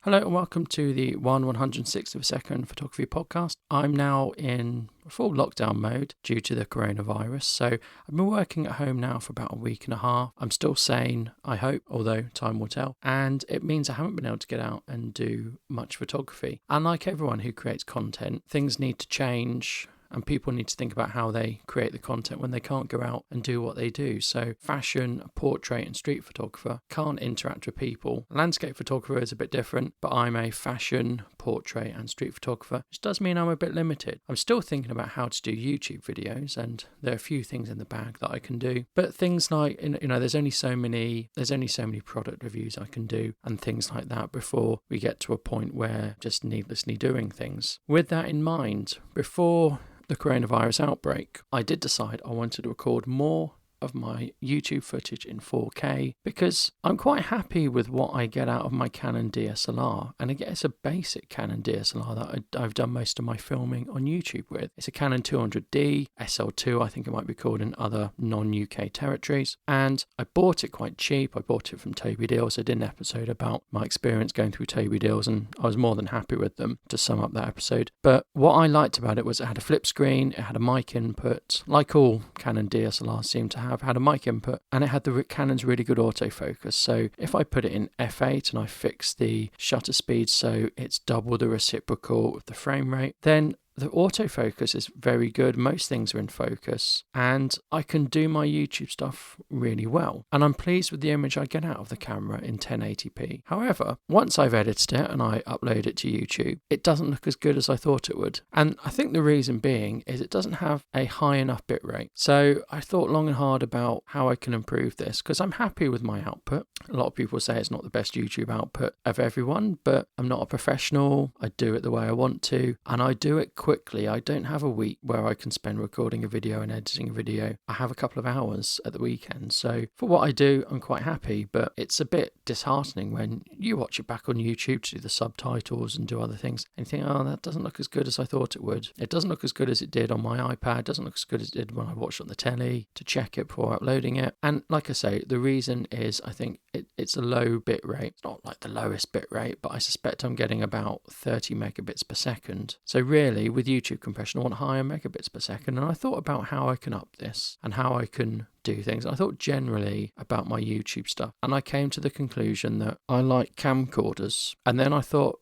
Hello and welcome to the 1/106th of a second photography podcast. I'm now in full lockdown mode due to the coronavirus, so I've been working at home now for about a week and a half. I'm still sane, I hope, although time will tell, and it means I haven't been able to get out and do much photography. And like everyone who creates content, things need to change. And people need to think about how they create the content when they can't go out and do what they do. So fashion, portrait and street photographer can't interact with people. Landscape photographer is a bit different, but I'm a fashion, portrait and street photographer, which does mean I'm a bit limited. I'm still thinking about how to do YouTube videos, and there are a few things in the bag that I can do. But things like, there's only so many product reviews I can do and things like that before we get to a point where just needlessly doing things. With that in mind, before the coronavirus outbreak, I did decide I wanted to record more of my YouTube footage in 4K because I'm quite happy with what I get out of my Canon DSLR, and again it's a basic Canon DSLR that I've done most of my filming on YouTube with. It's a Canon 200D SL2, I think it might be called in other non-UK territories, and I bought it quite cheap. I bought it from Toby Deals. I did an episode about my experience going through Toby Deals and I was more than happy with them, to sum up that episode. But what I liked about it was it had a flip screen, it had a mic input, like all Canon DSLRs seem to have, had a mic input, and it had the Canon's really good autofocus. So if I put it in f8 and I fix the shutter speed so it's double the reciprocal of the frame rate, then the autofocus is very good. Most things are in focus and I can do my YouTube stuff really well. And I'm pleased with the image I get out of the camera in 1080p. However, once I've edited it and I upload it to YouTube, it doesn't look as good as I thought it would. And I think the reason being is it doesn't have a high enough bitrate. So I thought long and hard about how I can improve this because I'm happy with my output. A lot of people say it's not the best YouTube output of everyone, but I'm not a professional. I do it the way I want to, and I do it quickly. I don't have a week where I can spend recording a video and editing a video. I have a couple of hours at the weekend. So for what I do, I'm quite happy, but it's a bit disheartening when you watch it back on YouTube to do the subtitles and do other things and you think, oh, that doesn't look as good as I thought it would. It doesn't look as good as it did on my iPad. It doesn't look as good as it did when I watched it on the telly to check it before uploading it. And like I say, the reason is I think it's a low bit rate. It's not like the lowest bit rate, but I suspect I'm getting about 30 megabits per second. So really, with YouTube compression, I want higher megabits per second. And I thought about how I can up this and how I can do things. I thought generally about my YouTube stuff. And I came to the conclusion that I like camcorders. And then I thought,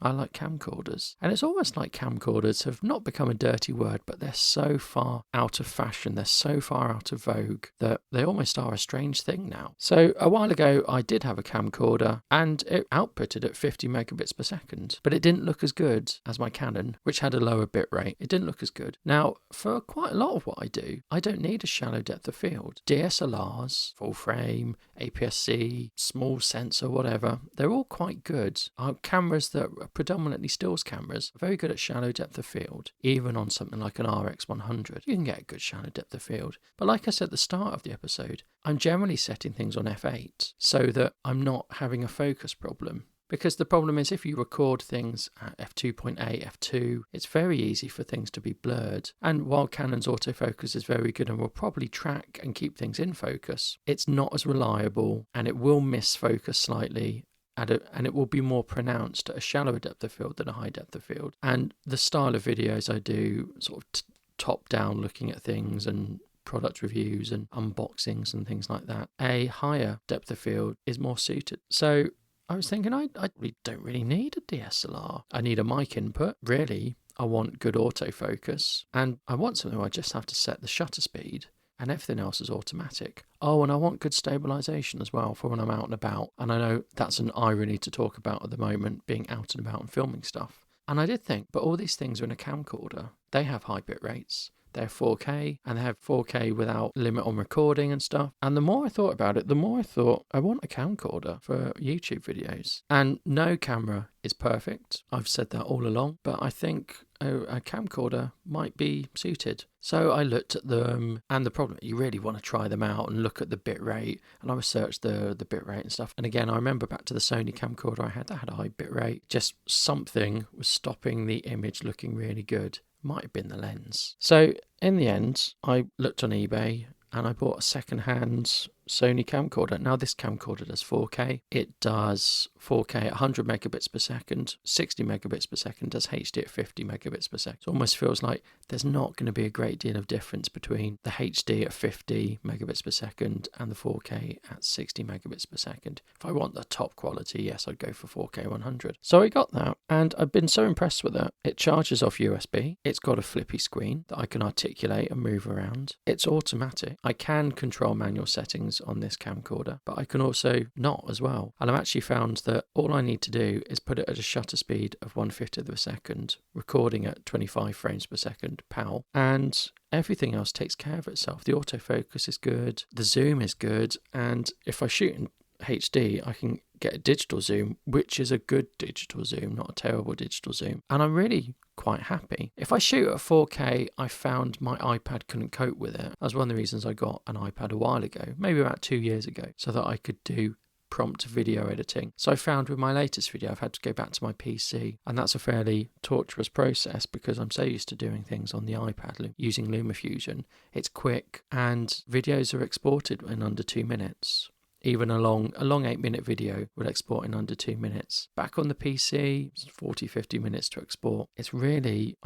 I like camcorders. And it's almost like camcorders have not become a dirty word, but they're so far out of fashion, they're so far out of vogue that they almost are a strange thing now. So a while ago, I did have a camcorder and it outputted at 50 megabits per second, but it didn't look as good as my Canon, which had a lower bit rate. It didn't look as good. Now, for quite a lot of what I do, I don't need a shallow depth of field. DSLRs, full frame, APS-C, small sensor, whatever, they're all quite good. Cameras that are predominantly stills cameras are very good at shallow depth of field. Even on something like an RX100, you can get a good shallow depth of field. But like I said at the start of the episode, I'm generally setting things on f8 so that I'm not having a focus problem. Because the problem is if you record things at f2.8, f2, it's very easy for things to be blurred. And while Canon's autofocus is very good and will probably track and keep things in focus, it's not as reliable and it will miss focus slightly. And it will be more pronounced at a shallower depth of field than a high depth of field. And the style of videos I do, sort of top down looking at things and product reviews and unboxings and things like that, a higher depth of field is more suited. So I was thinking I really don't really need a DSLR. I need a mic input, really. I want good autofocus and I want something where I just have to set the shutter speed and everything else is automatic. Oh, and I want good stabilization as well for when I'm out and about. And I know that's an irony to talk about at the moment, being out and about and filming stuff. And I did think, but all these things are in a camcorder. They have high bit rates. They're 4K and they have 4K without limit on recording and stuff. And the more I thought about it, the more I thought I want a camcorder for YouTube videos. And no camera is perfect. I've said that all along, but I think a camcorder might be suited. So I looked at them, and the problem, you really want to try them out and look at the bit rate, and I researched the bit rate and stuff. And again, I remember back to the Sony camcorder I had, that had a high bit rate. Just something was stopping the image looking really good. Might have been the lens. So in the end, I looked on eBay and I bought a second-hand Sony camcorder. Now this camcorder does 4K. It does 4K at 100 megabits per second, 60 megabits per second, does HD at 50 megabits per second. It almost feels like there's not going to be a great deal of difference between the HD at 50 megabits per second and the 4K at 60 megabits per second. If I want the top quality, yes, I'd go for 4K 100. So I got that, and I've been so impressed with it. It charges off USB. It's got a flippy screen that I can articulate and move around. It's automatic. I can control manual settings on this camcorder, but I can also not as well. And I've actually found that all I need to do is put it at a shutter speed of 1/5 of a second, recording at 25 frames per second, PAL, and everything else takes care of itself. The autofocus is good, the zoom is good, and if I shoot in HD, I can get a digital zoom, which is a good digital zoom, not a terrible digital zoom. And I'm really quite happy. If I shoot at 4K, I found my iPad couldn't cope with it. That was one of the reasons I got an iPad a while ago, maybe about 2 years ago, so that I could do prompt video editing. So I found with my latest video, I've had to go back to my PC, and that's a fairly torturous process because I'm so used to doing things on the iPad using LumaFusion. It's quick, and videos are exported in under 2 minutes. Even a long 8-minute video will export in under 2 minutes. Back on the PC, it's 40-50 minutes to export. I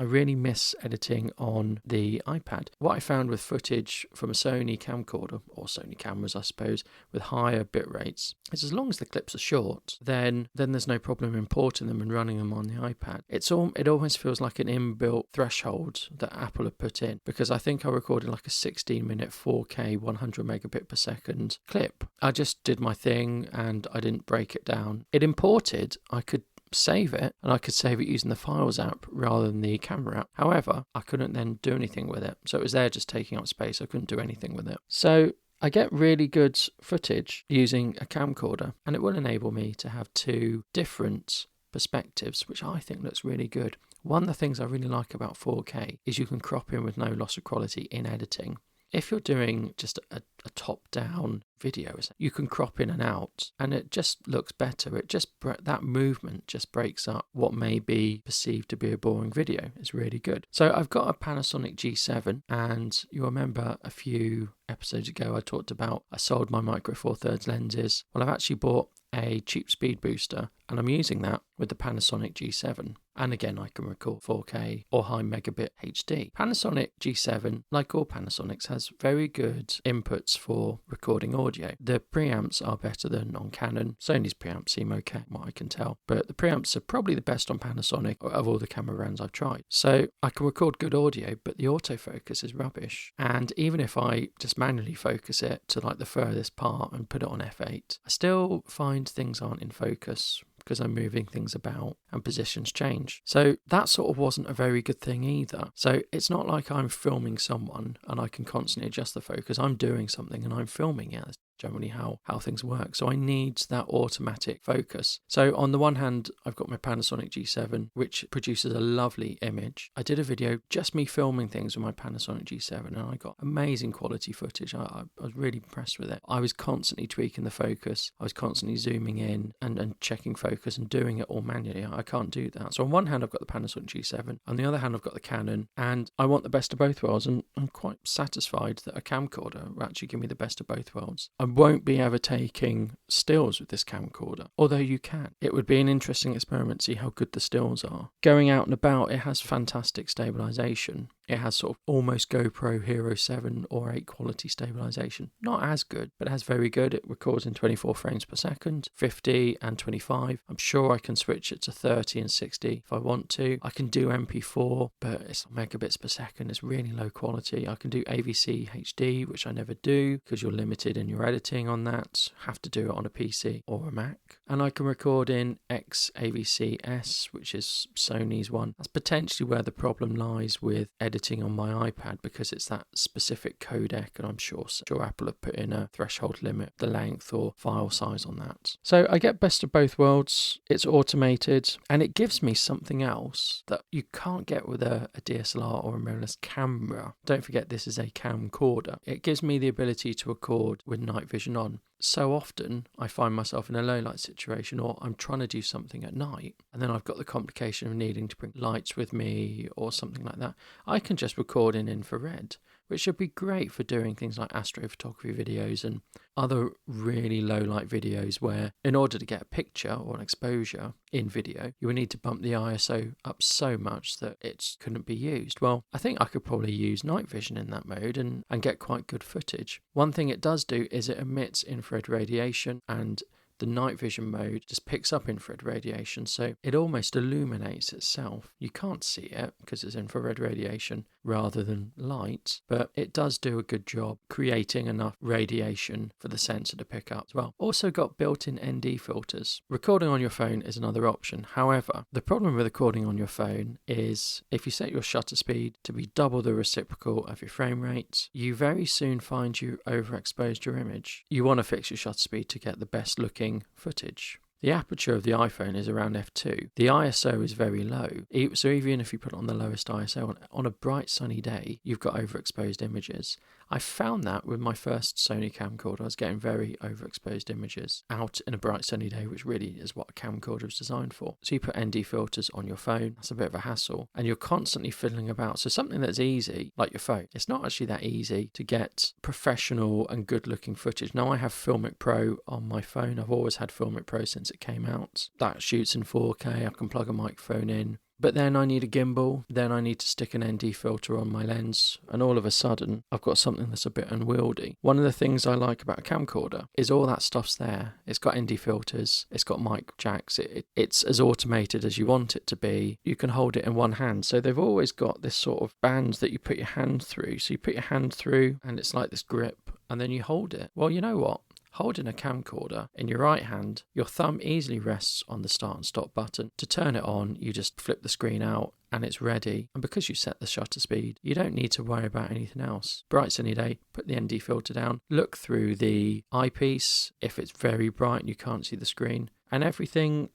really miss editing on the iPad. What I found with footage from a Sony camcorder, or Sony cameras I suppose, with higher bit rates, is as long as the clips are short, then there's no problem importing them and running them on the iPad. It almost feels like an inbuilt threshold that Apple have put in, because I think I recorded like a 16-minute 4K 100 megabit per second clip. I just did my thing and I didn't break it down. It imported, I could save it, and I could save it using the Files app rather than the Camera app. However, I couldn't then do anything with it. So it was there just taking up space. I couldn't do anything with it. So I get really good footage using a camcorder, and it will enable me to have 2 different perspectives, which I think looks really good. One of the things I really like about 4K is you can crop in with no loss of quality in editing. If you're doing just a top-down video, you can crop in and out, and it just looks better. That movement just breaks up what may be perceived to be a boring video. It's really good. So I've got a Panasonic G7, and you remember a few episodes ago I talked about I sold my Micro Four Thirds lenses. Well, I've actually bought a cheap speed booster, and I'm using that with the Panasonic G7. And again, I can record 4K or high megabit HD. Panasonic G7, like all Panasonics, has very good inputs for recording audio. The preamps are better than on Canon. Sony's preamps seem okay, from what I can tell. But the preamps are probably the best on Panasonic of all the camera brands I've tried. So I can record good audio, but the autofocus is rubbish. And even if I just manually focus it to like the furthest part and put it on f8, I still find things aren't in focus, because I'm moving things about and positions change. So that sort of wasn't a very good thing either. So it's not like I'm filming someone and I can constantly adjust the focus. I'm doing something and I'm filming it. That's generally how things work. So I need that automatic focus. So on the one hand, I've got my Panasonic G7, which produces a lovely image. I did a video just me filming things with my Panasonic G7, and I got amazing quality footage. I was really impressed with it. I was constantly tweaking the focus. I was constantly zooming in and checking focus and doing it all manually. I can't do that. So on one hand, I've got the Panasonic G7. On the other hand, I've got the Canon, and I want the best of both worlds, and I'm quite satisfied that a camcorder will actually give me the best of both worlds. I won't be ever taking stills with this camcorder, although you can. It would be an interesting experiment to see how good the stills are. Going out and about, it has fantastic stabilization. It has sort of almost GoPro Hero 7 or 8 quality stabilization. Not as good, but it has very good. It records in 24 frames per second, 50 and 25. I'm sure I can switch it to 30 and 60 if I want to. I can do MP4, but it's megabits per second. It's really low quality. I can do AVC HD, which I never do because you're limited in your editing on that. Have to do it on a PC or a Mac. And I can record in XAVC-S, which is Sony's one. That's potentially where the problem lies with editing on my iPad, because it's that specific codec, and I'm sure Apple have put in a threshold limit, the length or file size on that. So I get best of both worlds. It's automated, and it gives me something else that you can't get with a DSLR or a mirrorless camera. Don't forget, this is a camcorder. It gives me the ability to record with night vision on. So often I find myself in a low light situation, or I'm trying to do something at night, and then I've got the complication of needing to bring lights with me or something like that. I can just record in infrared, which should be great for doing things like astrophotography videos and other really low light videos where in order to get a picture or an exposure in video, you would need to bump the ISO up so much that it couldn't be used. Well, I think I could probably use night vision in that mode and get quite good footage. One thing it does do is it emits infrared radiation, and the night vision mode just picks up infrared radiation, so it almost illuminates itself. You can't see it because it's infrared radiation rather than light, but it does do a good job creating enough radiation for the sensor to pick up as well. Also got built-in ND filters. Recording on your phone is another option. However, the problem with recording on your phone is if you set your shutter speed to be double the reciprocal of your frame rate, you very soon find you overexposed your image. You want to fix your shutter speed to get the best looking footage. The aperture of the iPhone is around f2. The ISO is very low, so even if you put it on the lowest ISO, on a bright sunny day, you've got overexposed images. I found that with my first Sony camcorder. I was getting very overexposed images out in a bright sunny day, which really is what a camcorder is designed for. So you put ND filters on your phone, that's a bit of a hassle, and you're constantly fiddling about. So something that's easy, like your phone, it's not actually that easy to get professional and good looking footage. Now I have Filmic Pro on my phone. I've always had Filmic Pro since it came out. That shoots in 4K, I can plug a microphone in. But then I need a gimbal, then I need to stick an ND filter on my lens, and all of a sudden I've got something that's a bit unwieldy. One of the things I like about a camcorder is all that stuff's there. It's got ND filters, it's got mic jacks, it's as automated as you want it to be. You can hold it in one hand, so they've always got this sort of band that you put your hand through. So you put your hand through and it's like this grip, and then you hold it. Well, you know what? Holding a camcorder in your right hand, your thumb easily rests on the start and stop button. To turn it on, you just flip the screen out and it's ready. And because you set the shutter speed, you don't need to worry about anything else. Bright sunny day, put the ND filter down, look through the eyepiece. If it's very bright and you can't see the screen, and everything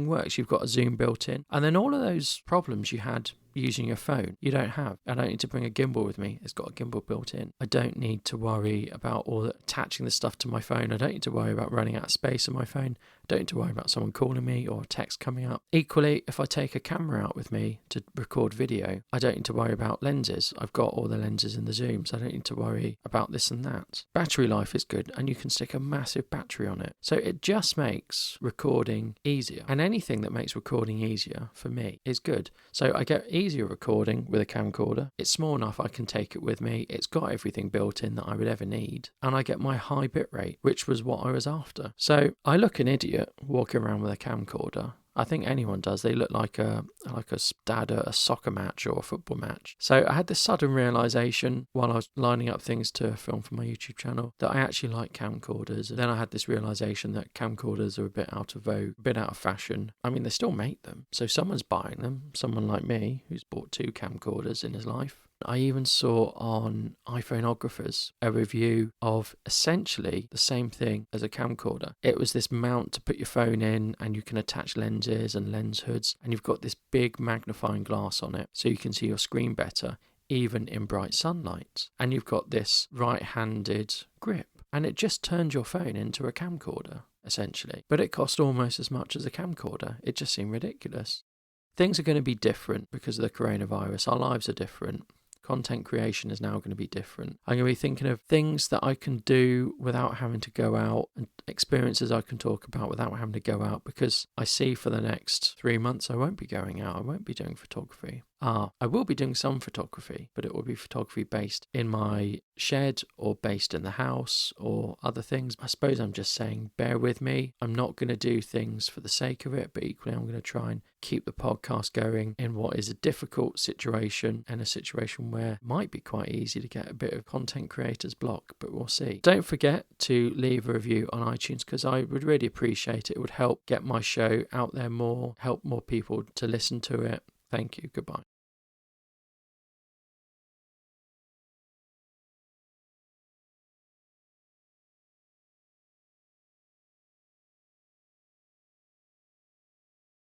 works. You've got a zoom built in. And then all of those problems you had using your phone, you don't have. I don't need to bring a gimbal with me. It's got a gimbal built in. I don't need to worry about attaching the stuff to my phone. I don't need to worry about running out of space on my phone. I don't need to worry about someone calling me or a text coming up. Equally, if I take a camera out with me to record video, I don't need to worry about lenses. I've got all the lenses in the zoom, so I don't need to worry about this and that. Battery life is good, and you can stick a massive battery on it. So it just makes recording easier. And anything that makes recording easier for me is good. So I get easier recording with a camcorder. It's small enough I can take it with me. It's got everything built in that I would ever need. And I get my high bit rate, which was what I was after. So I look an idiot walking around with a camcorder. I think anyone does. They look like a dad at a soccer match or a football match. So I had this sudden realization while I was lining up things to film for my YouTube channel that I actually like camcorders. And then I had this realization that camcorders are a bit out of vogue, a bit out of fashion. I mean, they still make them. So someone's buying them. Someone like me who's bought 2 camcorders in his life. I even saw on iPhoneographers a review of essentially the same thing as a camcorder. It was this mount to put your phone in, and you can attach lenses and lens hoods, and you've got this big magnifying glass on it so you can see your screen better even in bright sunlight. And you've got this right-handed grip, and it just turns your phone into a camcorder essentially. But it cost almost as much as a camcorder. It just seemed ridiculous. Things are going to be different because of the coronavirus. Our lives are different. Content creation is now going to be different. I'm going to be thinking of things that I can do without having to go out, and experiences I can talk about without having to go out, because I see for the next 3 months I won't be going out. I won't be doing photography. I will be doing some photography, but it will be photography based in my shed or based in the house or other things. I suppose I'm just saying, bear with me. I'm not going to do things for the sake of it, but equally I'm going to try and keep the podcast going in what is a difficult situation, and a situation where it might be quite easy to get a bit of content creator's block, but we'll see. Don't forget to leave a review on iTunes, because I would really appreciate it. It would help get my show out there more, help more people to listen to it. Thank you. Goodbye.